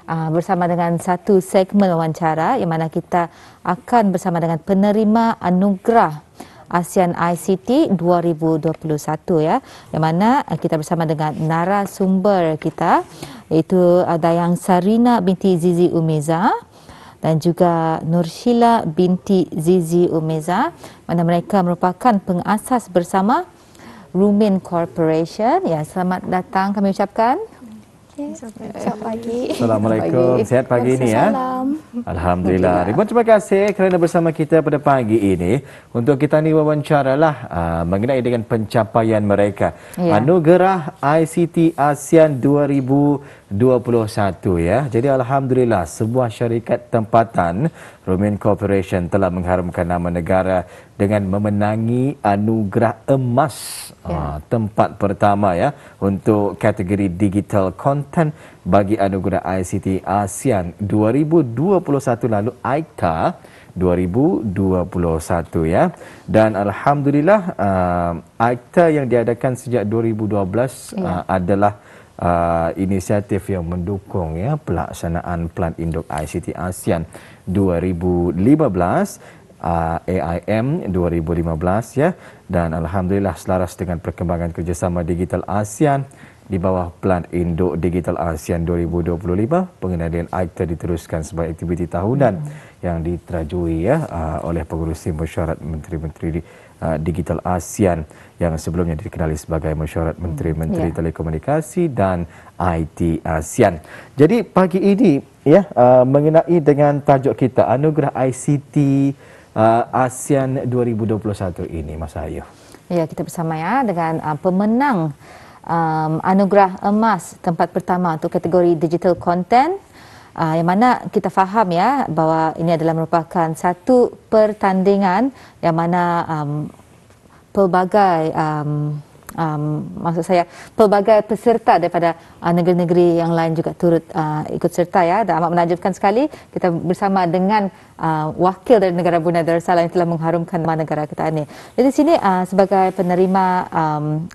bersama dengan satu segmen wawancara yang mana kita akan bersama dengan penerima anugerah ASEAN ICT 2021 ya, yang mana kita bersama dengan narasumber kita iaitu Dayang Sarina binti Zizi Umeza dan juga Nurshila binti Zizi Umeza, mana mereka merupakan pengasas bersama Rumin Corporation. Ya, selamat datang kami ucapkan. Selamat pagi. Assalamualaikum. Sihat pagi ini ya? Alhamdulillah. Ribuan terima kasih kerana bersama kita pada pagi ini untuk kita ni wawancaralah mengenai dengan pencapaian mereka. Ya. Anugerah ICT ASEAN 2021 ya. Jadi alhamdulillah sebuah syarikat tempatan Rumin Corporation telah mengharumkan nama negara dengan memenangi anugerah emas tempat pertama ya untuk kategori digital content bagi anugerah ICT ASEAN 2021 lalu AICTA 2021 ya. Dan alhamdulillah AICTA yang diadakan sejak 2012 adalah inisiatif yang mendukung ya pelaksanaan Plan Induk ICT ASEAN 2015 AIM 2015 ya, dan alhamdulillah selaras dengan perkembangan kerjasama digital ASEAN di bawah Plan Induk Digital ASEAN 2025, pengendalian AICTA diteruskan sebagai aktiviti tahunan yang diterajui ya oleh pengurusi mesyuarat menteri-menteri digital ASEAN yang sebelumnya dikenali sebagai mesyuarat menteri-menteri telekomunikasi dan IT ASEAN. Jadi pagi ini ya mengenai dengan tajuk kita anugerah ICT ASEAN 2021 ini, Mas Ayu. Ya, kita bersama ya dengan pemenang anugerah emas tempat pertama untuk kategori digital content, yang mana kita faham ya bahawa ini adalah merupakan satu pertandingan yang mana pelbagai pelbagai peserta daripada negeri-negeri yang lain juga turut ikut serta ya, dan amat menakjubkan sekali kita bersama dengan wakil dari negara Brunei Darussalam yang telah mengharumkan nama negara kita ini. Jadi sini sebagai penerima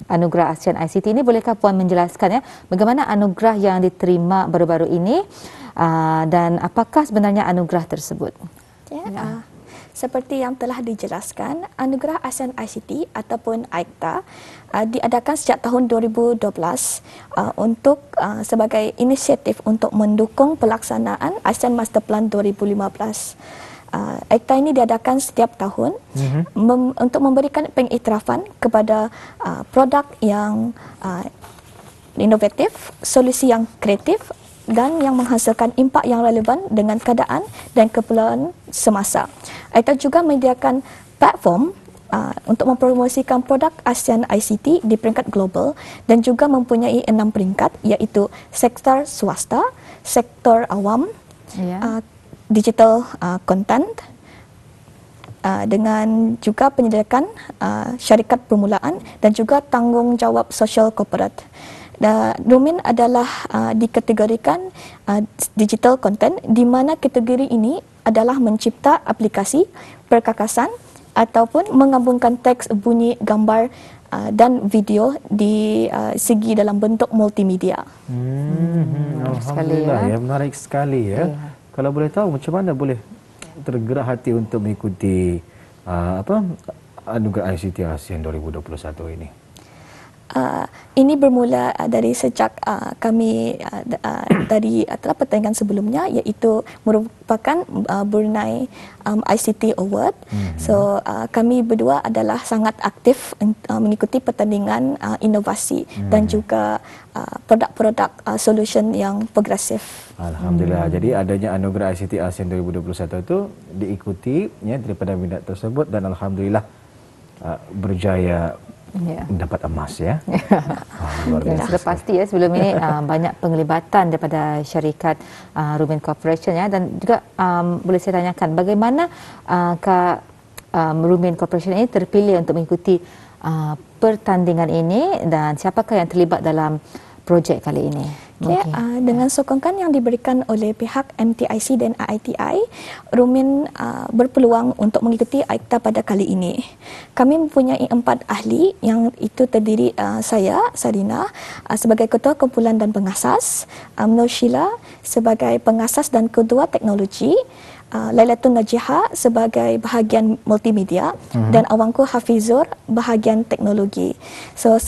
anugerah ASEAN ICT ini, bolehkah Puan menjelaskan ya bagaimana anugerah yang diterima baru-baru ini dan apakah sebenarnya anugerah tersebut? Seperti yang telah dijelaskan, anugerah ASEAN ICT ataupun AICTA diadakan sejak tahun 2012 untuk sebagai inisiatif untuk mendukung pelaksanaan ASEAN Master Plan 2015. AICTA ini diadakan setiap tahun untuk memberikan pengiktirafan kepada produk yang inovatif, solusi yang kreatif dan yang menghasilkan impak yang relevan dengan keadaan dan keperluan semasa. AICTA juga menyediakan platform untuk mempromosikan produk ASEAN ICT di peringkat global dan juga mempunyai 6 peringkat, iaitu sektor swasta, sektor awam, digital content, dengan juga penyediaan syarikat permulaan dan juga tanggungjawab sosial korporat. Rumin adalah dikategorikan digital content, di mana kategori ini adalah mencipta aplikasi, perkakasan ataupun menggabungkan teks, bunyi, gambar dan video di segi dalam bentuk multimedia. Alhamdulillah ya, menarik sekali ya. Kalau boleh tahu macam mana boleh tergerak hati untuk mengikuti anugerah ICT ASEAN 2021 ini? Ini bermula dari sejak kami dari pertandingan sebelumnya, iaitu merupakan Brunei ICT Award. So kami berdua adalah sangat aktif mengikuti pertandingan inovasi dan juga produk-produk solution yang progresif. Alhamdulillah. Jadi adanya anugerah ICT ASEAN 2021 itu diikuti ya daripada minat tersebut, dan alhamdulillah berjaya mendapat emas ya. Luar biasa. Sudah pasti ya sebelum ini banyak penglibatan daripada syarikat Rumin Corporation ya, dan juga boleh saya tanyakan bagaimana Rumin Corporation ini terpilih untuk mengikuti pertandingan ini dan siapakah yang terlibat dalam projek kali ini? Dengan sokongan yang diberikan oleh pihak MTIC dan IITI, Rumin berpeluang untuk mengikuti AIKTA pada kali ini. Kami mempunyai 4 ahli yang itu terdiri saya, Sarina, sebagai Ketua Kumpulan dan Pengasas, Nur Sheila sebagai Pengasas dan Kedua Teknologi, Lailatul Najiha sebagai bahagian multimedia dan Awangku Hafizur bahagian teknologi. So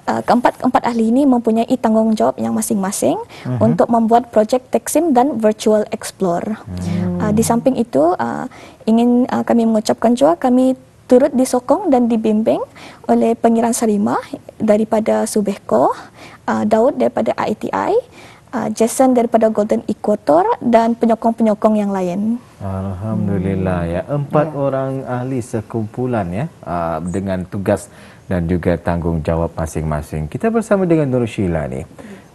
keempat ahli ini mempunyai tanggungjawab yang masing-masing untuk membuat projek Techsim dan Virtual Explore. Di samping itu ingin kami mengucapkan juga kami turut disokong dan dibimbing oleh Pengiran Sarimah daripada Subehco, Daud daripada IITI, Jason daripada Golden Equator dan penyokong-penyokong yang lain. Alhamdulillah ya. 4 orang ahli sekumpulan ya, dengan tugas dan juga tanggungjawab masing-masing. Kita bersama dengan Nur Sheila ni.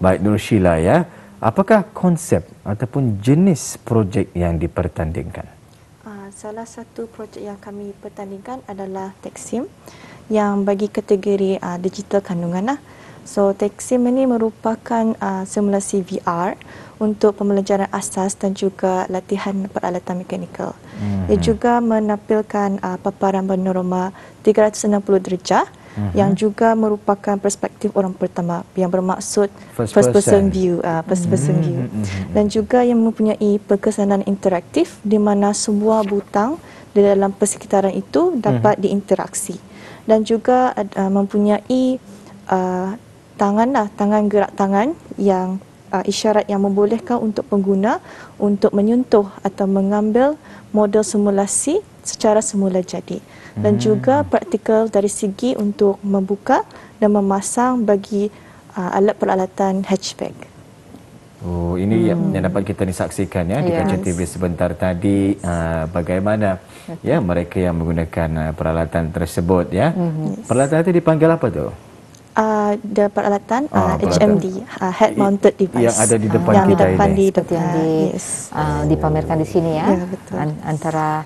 Baik Nur Sheila ya, apakah konsep ataupun jenis projek yang dipertandingkan? Salah satu projek yang kami pertandingkan adalah Techsim yang bagi kategori digital kandungan lah. So Techsim ini merupakan simulasi VR untuk pembelajaran asas dan juga latihan peralatan mekanikal. Ia juga menampilkan paparan panorama 360 darjah yang juga merupakan perspektif orang pertama yang bermaksud first person view. Dan juga yang mempunyai perkesanan interaktif di mana sebuah butang di dalam persekitaran itu dapat diinteraksi. Dan juga mempunyai tangan gerak tangan yang isyarat yang membolehkan untuk pengguna untuk menyentuh atau mengambil model simulasi secara semula jadi. Dan juga praktikal dari segi untuk membuka dan memasang bagi alat peralatan hatchback. Oh, ini yang dapat kita saksikan ya di kaca TV sebentar tadi, bagaimana ya mereka yang menggunakan peralatan tersebut ya. Peralatan itu dipanggil apa tu? Peralatan HMD, head mounted device yang ada di depan yang kita ini seperti yang dipamerkan di sini ya, antara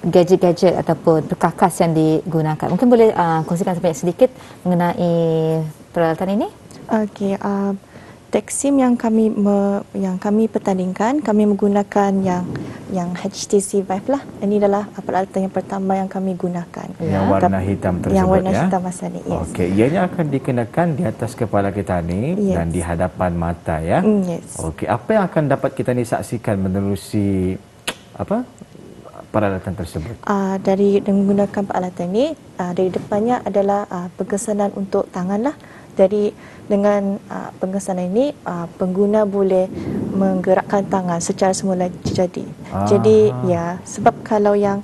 gadget-gadget ataupun perkakas yang digunakan. Mungkin boleh kongsikan sedikit mengenai peralatan ini? Okey, Techsim yang kami pertandingkan, kami menggunakan yang HTC Vive lah. Ini adalah peralatan yang pertama yang kami gunakan. Yang warna hitam tersebut yang warna ya. hitam masa ni. Yes. Okey, ianya akan dikenakan di atas kepala kita ni dan di hadapan mata ya. Yes. Okey, apa yang akan dapat kita saksikan menerusi peralatan tersebut? Dari menggunakan peralatan ini, dari depannya adalah pengesanan untuk tangan lah. Jadi dengan pengesanan ini pengguna boleh menggerakkan tangan secara semula jadi. Jadi ya, sebab kalau yang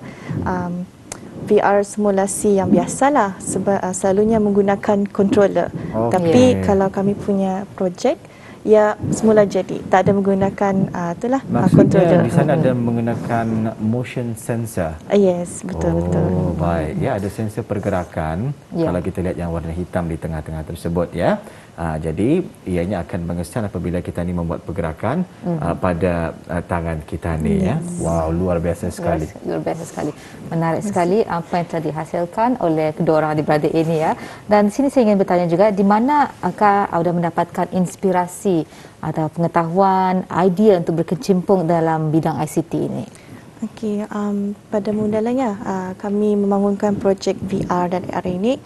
VR simulasi yang biasalah selalunya menggunakan controller. Tapi kalau kami punya projek ya semula jadi, tak ada menggunakan controller. Di sana ada menggunakan motion sensor. Yes, betul. Baik. Ya, ada sensor pergerakan. Kalau kita lihat yang warna hitam di tengah-tengah tersebut ya. Jadi ianya akan mengesan apabila kita ni membuat pergerakan pada tangan kita ni ya. Wow, luar biasa sekali. Luar biasa sekali. Menarik sekali apa yang telah dihasilkan oleh kedua orang adik-beradik ini ya. Dan di sini saya ingin bertanya juga, di mana Kak Auda mendapatkan inspirasi atau pengetahuan, idea untuk berkecimpung dalam bidang ICT ini? Okey, pada mulanya kami membangunkan projek VR dan AR ini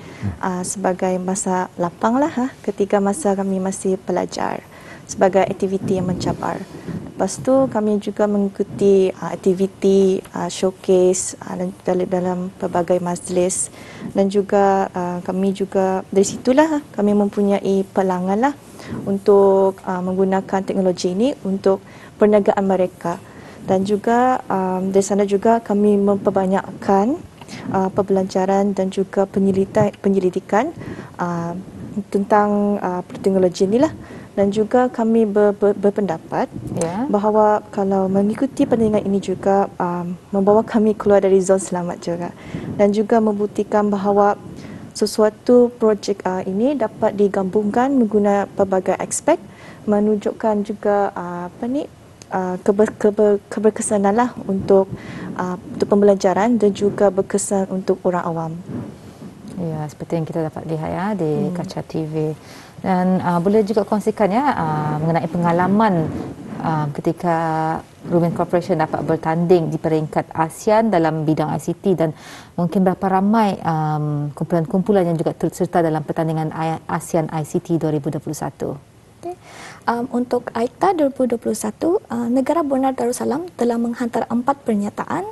sebagai masa lapang lah ketika masa kami masih pelajar sebagai aktiviti yang mencabar. Lepas tu kami juga mengikuti aktiviti showcase dalam pelbagai majlis dan juga kami juga dari situlah kami mempunyai pelangan lah untuk menggunakan teknologi ini untuk perniagaan mereka. Dan juga dari sana juga kami memperbanyakkan pembelajaran dan juga penyelidikan tentang teknologi inilah. Dan juga kami berpendapat bahawa kalau mengikuti pertandingan ini juga membawa kami keluar dari zon selamat juga. Dan juga membuktikan bahawa sesuatu projek ini dapat digabungkan menggunakan pelbagai aspek, menunjukkan juga keberkesanan lah untuk pembelajaran dan juga berkesan untuk orang awam. Ya, seperti yang kita dapat lihat ya di kaca TV. Dan boleh juga kongsikan ya mengenai pengalaman ketika Rumin Corporation dapat bertanding di peringkat ASEAN dalam bidang ICT dan mungkin berapa ramai kumpulan-kumpulan yang juga turut serta dalam pertandingan ASEAN ICT 2021. Okay. Untuk AICTA 2021, negara Brunei Darussalam telah menghantar 4 pernyataan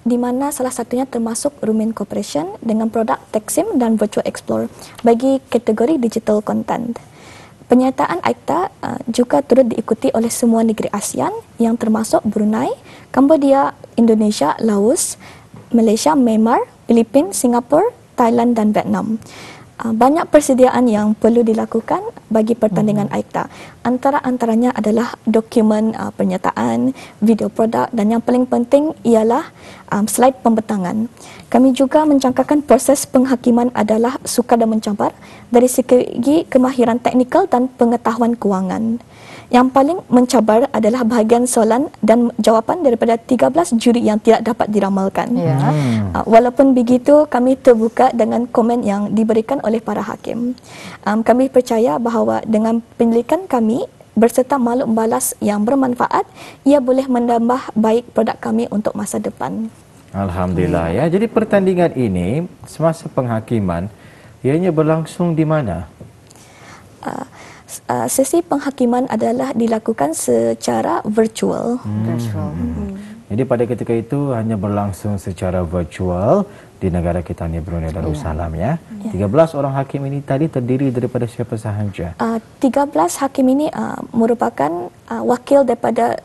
di mana salah satunya termasuk Rumin Corporation dengan produk TechSim dan Virtual Explore bagi kategori digital content. Pernyataan AICTA juga turut diikuti oleh semua negeri ASEAN yang termasuk Brunei, Cambodia, Indonesia, Laos, Malaysia, Myanmar, Filipina, Singapura, Thailand dan Vietnam. Banyak persediaan yang perlu dilakukan bagi pertandingan AICTA. Antaranya adalah dokumen pernyataan, video produk dan yang paling penting ialah slide pembentangan. Kami juga mencangkakan proses penghakiman adalah sukar dan mencabar dari segi kemahiran teknikal dan pengetahuan kewangan. Yang paling mencabar adalah bahagian soalan dan jawapan daripada 13 juri yang tidak dapat diramalkan. Walaupun begitu, kami terbuka dengan komen yang diberikan oleh para hakim. Kami percaya bahawa dengan penyelidikan kami berserta maklum balas yang bermanfaat, ia boleh menambah baik produk kami untuk masa depan. Alhamdulillah ya. Jadi pertandingan ini semasa penghakiman ianya berlangsung di mana? Sesi penghakiman adalah dilakukan secara virtual. Jadi pada ketika itu hanya berlangsung secara virtual di negara kita ni Brunei Darussalam ya. 13 orang hakim ini tadi terdiri daripada siapa sahaja? 13 hakim ini merupakan wakil daripada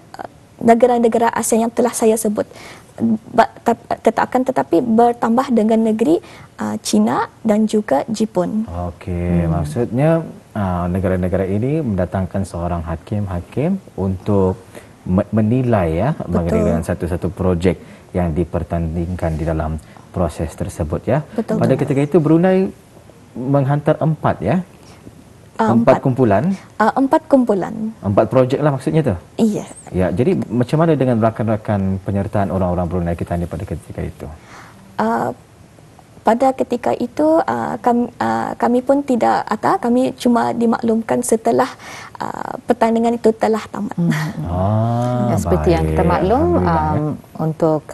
negara-negara ASEAN yang telah saya sebut. Tetapi bertambah dengan negeri China dan juga Jepun. Okey, maksudnya negara-negara ini mendatangkan seorang hakim untuk menilai ya mengenai dengan satu-satu projek yang dipertandingkan di dalam proses tersebut ya. Betul. Pada ketika itu Brunei menghantar 4 ya. 4 kumpulan. 4 kumpulan. 4 projek lah maksudnya tu. Iya. Ya, jadi macam mana dengan rakan-rakan penyertaan orang-orang Brunei kita ni pada ketika itu? Pada ketika itu kami pun tidak kami cuma dimaklumkan setelah pertandingan itu telah tamat. Seperti yang kita maklum untuk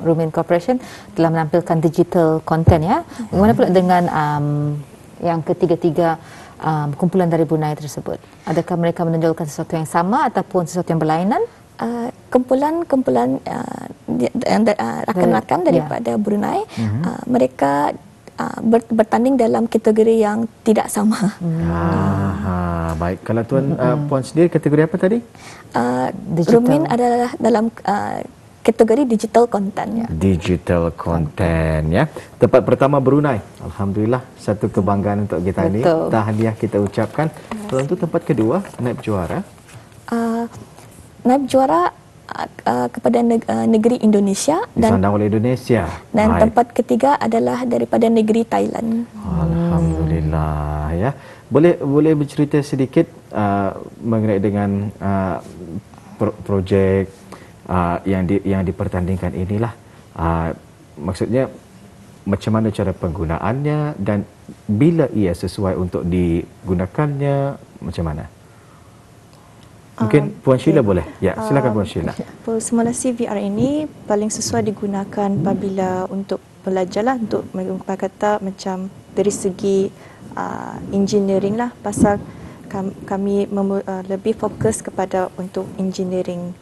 Rumin Corporation telah menampilkan digital content ya. Bagaimana pula dengan yang ketiga-tiga kumpulan dari Brunei tersebut? Adakah mereka menonjolkan sesuatu yang sama ataupun sesuatu yang berlainan? Kumpulan rakan-rakan daripada Brunei, mereka bertanding dalam kategori yang tidak sama. Baik, kalau puan sendiri kategori apa tadi? Rumin adalah dalam kategori digital content. Digital content ya. Tempat pertama Brunei. Alhamdulillah, satu kebanggaan untuk kita ini. Tahniah kita ucapkan. Kalau untuk tempat kedua, naib juara. Naib juara kepada negeri Indonesia dan disandang oleh Indonesia. Dan tempat ketiga adalah daripada negeri Thailand. Alhamdulillah ya. Boleh bercerita sedikit mengenai dengan projek yang dipertandingkan inilah. Maksudnya macam mana cara penggunaannya dan bila ia sesuai untuk digunakannya, macam mana? Mungkin Puan Sheila boleh? Ya, silakan Puan Sheila. Simulasi VR ini paling sesuai digunakan apabila untuk belajarlah, untuk kata macam dari segi engineering lah, pasal kami lebih fokus kepada untuk engineering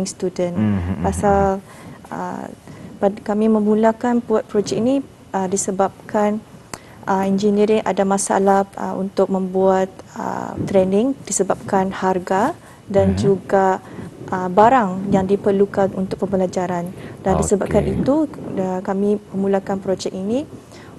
student. Pasal kami memulakan buat projek ini disebabkan engineering ada masalah untuk membuat training disebabkan harga dan juga barang yang diperlukan untuk pembelajaran. Dan disebabkan itu kami memulakan projek ini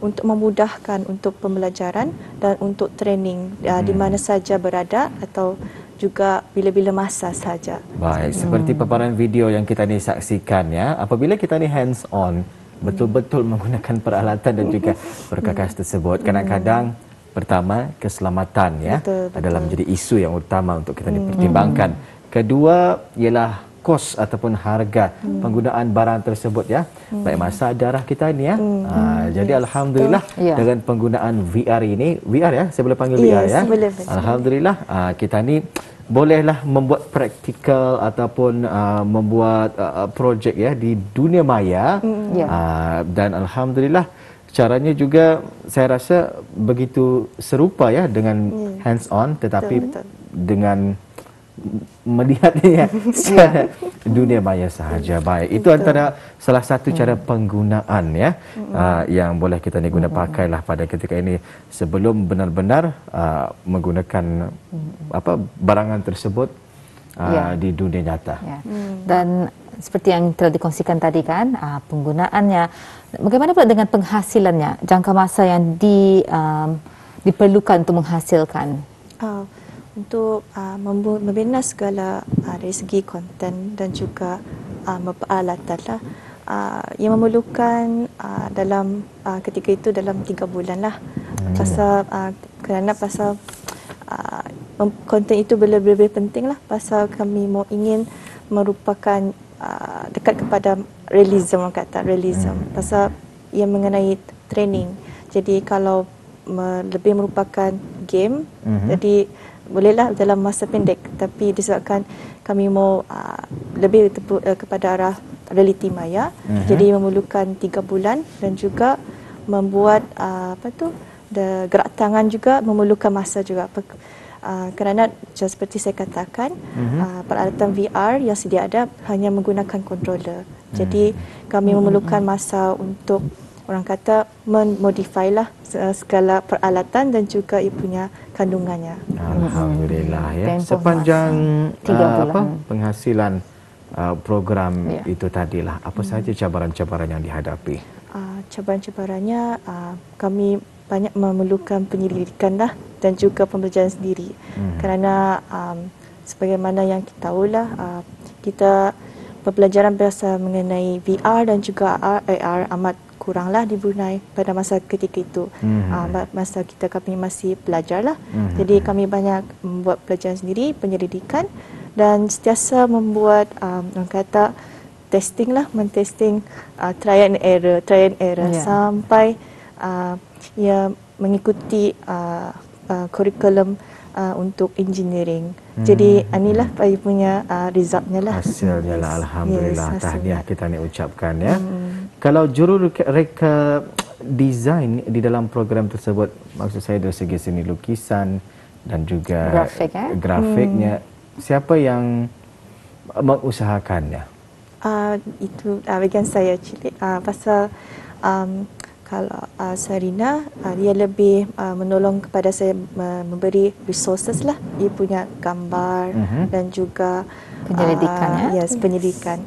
untuk memudahkan untuk pembelajaran dan untuk training di mana saja berada atau juga bila-bila masa saja. Baik, seperti paparan video yang kita ni saksikan ya, apabila kita ni hands on betul-betul menggunakan peralatan dan juga perkakas tersebut, kadang-kadang pertama keselamatan ya adalah menjadi isu yang utama untuk kita dipertimbangkan. Kedua ialah kos ataupun harga penggunaan barang tersebut ya. Baik masa darah kita ini ya. Jadi alhamdulillah dengan penggunaan VR ini, VR ya, saya boleh panggil VR ya. Boleh. Alhamdulillah kita ni bolehlah membuat praktikal ataupun membuat projek ya di dunia maya. Dan alhamdulillah caranya juga saya rasa begitu serupa ya dengan hands on, tetapi betul. dengan melihatnya secara dunia maya sahaja. Baik, itu antara salah satu cara penggunaan ya yang boleh kita ni guna pakailah pada ketika ini sebelum benar-benar menggunakan barangan tersebut di dunia nyata. Dan seperti yang telah dikongsikan tadi kan, penggunaannya, bagaimana pula dengan penghasilannya, jangka masa yang diperlukan untuk menghasilkan? Untuk membina segala dari segi konten dan juga peralatan lah, yang memerlukan dalam ketika itu dalam 3 bulan lah. Kerana konten itu lebih penting lah, pasal kami ingin merupakan dekat kepada realism, orang kata realism, pasal ia mengenai training. Jadi kalau lebih merupakan game, jadi bolehlah dalam masa pendek, tapi disebabkan kami mau lebih kepada arah realiti maya, jadi memerlukan 3 bulan dan juga membuat gerak tangan juga memerlukan masa juga. Kerana seperti saya katakan, peralatan VR yang sedia ada hanya menggunakan controller. Jadi kami memerlukan masa untuk, orang kata, memodify lah segala peralatan dan juga ia punya kandungannya. Alhamdulillah ya. Sepanjang penghasilan program itu tadilah, apa sahaja cabaran-cabaran yang dihadapi? Cabaran-cabarannya, kami banyak memerlukan penyelidikan lah dan juga pembelajaran sendiri. Kerana sebagaimana yang kita tahulah, kita pembelajaran biasa mengenai VR dan juga AR amat kuranglah di Brunei pada masa ketika itu. Masa kami masih pelajar lah. Jadi kami banyak membuat pelajaran sendiri, penyelidikan, dan sentiasa membuat orang kata testing lah, mentesting, try and error sampai ia mengikuti kurikulum untuk engineering. Jadi inilah punya resultnya lah. Hasilnya lah, alhamdulillah. Tahniah kita ni ucapkan ya. Kalau jurureka design di dalam program tersebut, maksud saya dari segi seni lukisan dan juga grafiknya, siapa yang mengusahakannya? Itu bagian saya cilik. Pasal kalau Sarina, dia lebih menolong kepada saya, memberi resources lah. Dia punya gambar dan juga penyelidikan penyelidikan.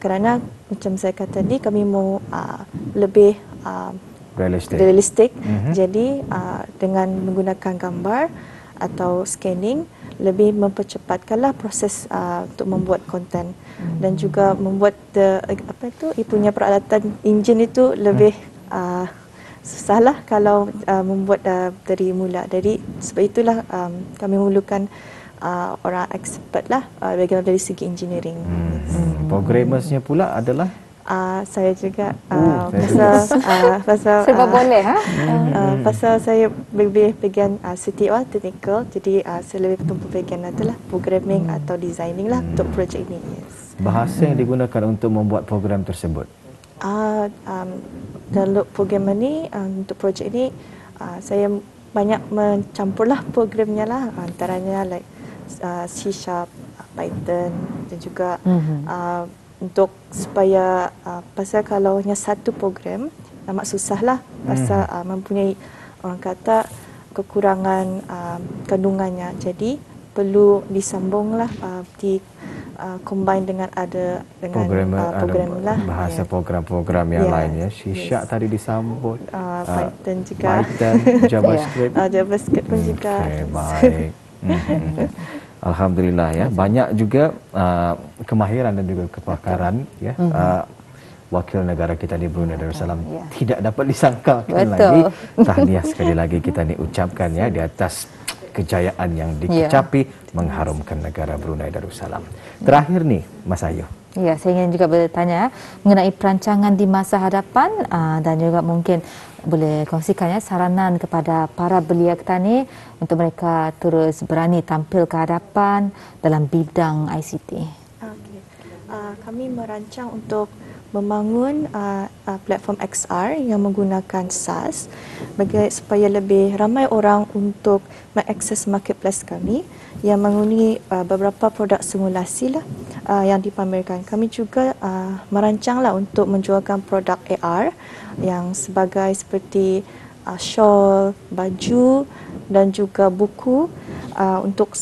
Kerana macam saya kata tadi, kami mau lebih realistik. Jadi dengan menggunakan gambar atau scanning, lebih mempercepatkanlah proses untuk membuat konten dan juga membuat ia punya peralatan engine itu lebih susahlah kalau membuat dari mula. Jadi sebab itulah kami memerlukan orang expert lah bagaimana dari segi engineering. Programmersnya pula adalah saya juga pasal serba boleh pasal saya lebih bagian CTO technical, jadi saya lebih bertumpu bagian itulah programming atau designing lah untuk projek ini. Bahasa yang digunakan untuk membuat program tersebut? Dalam program ini, untuk projek ini, saya banyak mencampurlah programnya lah, antaranya like C#, Python dan juga untuk supaya pasal kalau hanya satu program amat susah lah, pasal mempunyai, orang kata, kekurangan kandungannya, jadi perlu disambunglah combine dengan program lah, bahasa program-program yang lain ya. C# tadi disambut, Python juga, Python, JavaScript pun juga. Baik. Alhamdulillah ya. Banyak juga kemahiran dan juga kepakaran ya wakil negara kita di Brunei Darussalam Ya. tidak dapat disangkakan Betul. lagi. Tahniah sekali lagi kita ni ucapkan ya di atas kejayaan yang dikecapi mengharumkan negara Brunei Darussalam. Terakhir nih Mas Ayu. Ya, saya ingin juga bertanya mengenai perancangan di masa hadapan dan juga mungkin boleh kongsikan ya saranan kepada para belia kita ni untuk mereka terus berani tampil ke hadapan dalam bidang ICT. Okay. Kami merancang untuk membangun platform XR yang menggunakan SaaS supaya lebih ramai orang untuk mengakses marketplace kami yang menggunakan beberapa produk simulasi lah yang dipamerkan. Kami juga merancanglah untuk menjualkan produk AR yang seperti shawl, baju dan juga buku untuk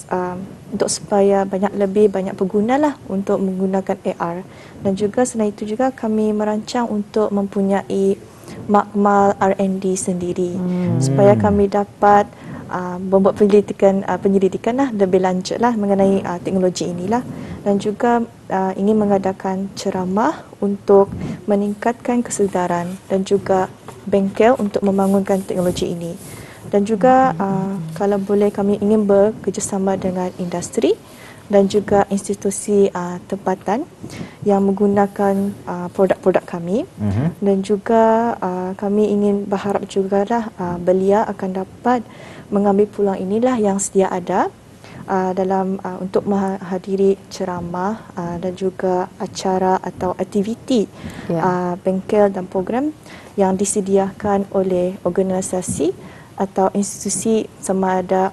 supaya banyak pengguna lah untuk menggunakan AR. Dan juga selain itu juga kami merancang untuk mempunyai makmal R&D sendiri supaya kami dapat membuat penyelidikan lah lebih lanjut lah mengenai teknologi inilah, dan juga ingin mengadakan ceramah untuk meningkatkan kesedaran dan juga bengkel untuk membangunkan teknologi ini. Dan juga kalau boleh kami ingin bekerjasama dengan industri dan juga institusi tempatan yang menggunakan produk-produk kami. Dan juga kami ingin berharap jugalah belia akan dapat mengambil peluang inilah yang sedia ada dalam untuk menghadiri ceramah dan juga acara atau aktiviti bengkel dan program yang disediakan oleh organisasi atau institusi sama ada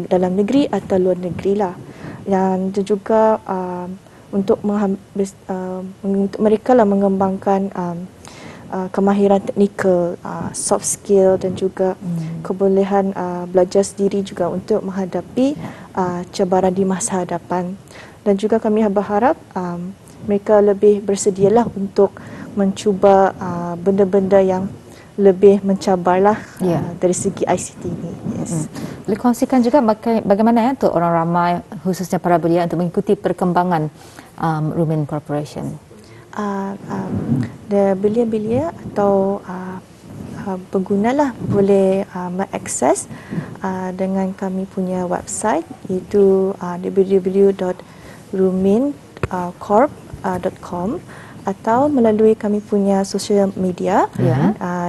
dalam negeri atau luar negeri lah. Dan juga untuk mereka lah mengembangkan kemahiran teknikal, soft skill dan juga kebolehan belajar sendiri juga untuk menghadapi cabaran di masa hadapan. Dan juga kami berharap mereka lebih bersedialah untuk mencuba benda-benda yang lebih mencabarlah dari segi ICT ini. Yes. Boleh kongsikan juga bagaimana ya untuk orang ramai khususnya para belia untuk mengikuti perkembangan Rumin Corporation? Belia-belia atau pengguna lah boleh mengakses dengan kami punya website iaitu www.rumincorp.com atau melalui kami punya social media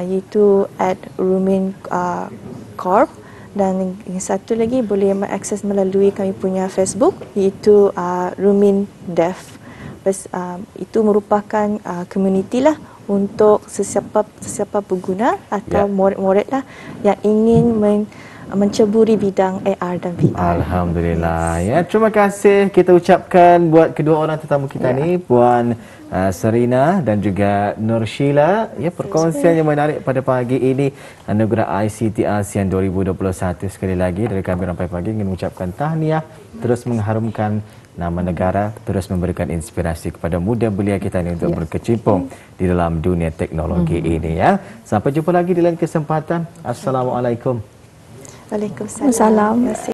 iaitu @rumincorp, dan yang satu lagi boleh mengakses melalui kami punya Facebook iaitu Rumin Dev. Itu merupakan komuniti lah untuk sesiapa pengguna atau murid-murid lah yang ingin menceburi bidang AR dan VR. Alhamdulillah. Ya, terima kasih kita ucapkan buat kedua orang tetamu kita ni, Puan Serina dan juga Nur Sheila. Ya, perkongsian yang menarik pada pagi ini Anugerah ICT ASEAN 2021. Sekali lagi dari kami Rampai Pagi ingin mengucapkan tahniah, terus mengharumkan nama negara, terus memberikan inspirasi kepada muda belia kita ini untuk berkecimpung di dalam dunia teknologi ini ya. Sampai jumpa lagi di lain kesempatan. Assalamualaikum. Waalaikumsalam.